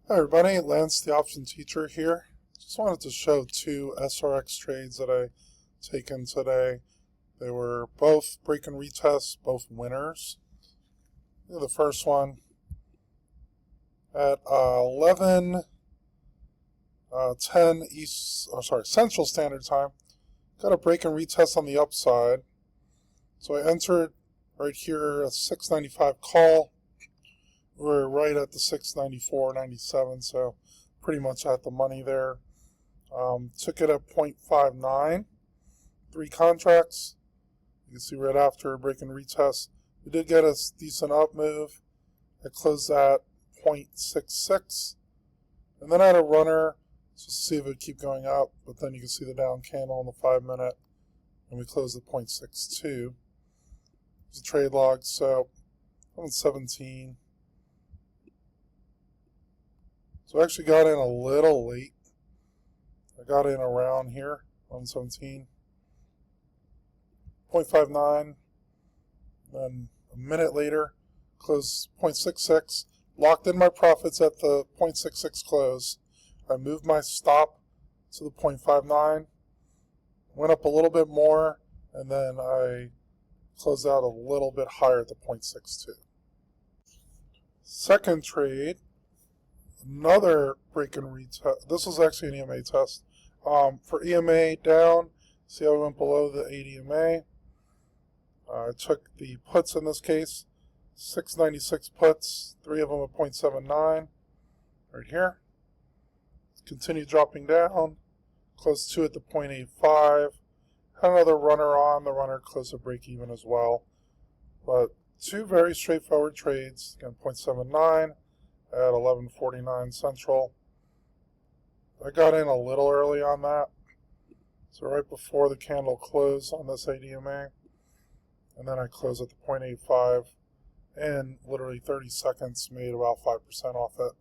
Hi everybody, Lance the option teacher here. Just wanted to show two SRX trades that I taken today. They were both break and retest, both winners. The first one at 11:10 Central Standard Time. Got a break and retest on the upside. So I entered right here a 695 call. We're right at the 694.97, so pretty much at the money there. Took it at 0.59, 3 contracts. You can see right after break and retest, we did get a decent up move. It closed at 0.66, and then I had a runner just to see if it would keep going up, but then you can see the down candle on the 5-minute, and we closed at 0.62. It's a trade log, so I'm at 17. So I actually got in a little late. I got in around here, 117. 0.59. Then a minute later, closed 0.66. Locked in my profits at the 0.66 close. I moved my stop to the 0.59. Went up a little bit more, and then I closed out a little bit higher at the 0.62. Second trade. Another break and retest. This was actually an EMA test. For EMA down, see how we went below the 8 EMA. I took the puts in this case, 696 puts, 3 of them at 0.79, right here. Continued dropping down, closed 2 at the 0.85. Had another runner on, the runner closed to break even as well. But two very straightforward trades, again 0.79. At 11:49 Central. I got in a little early on that, so right before the candle closed on this ADMA, and then I closed at the 0.85, and literally 30 seconds made about 5% off it.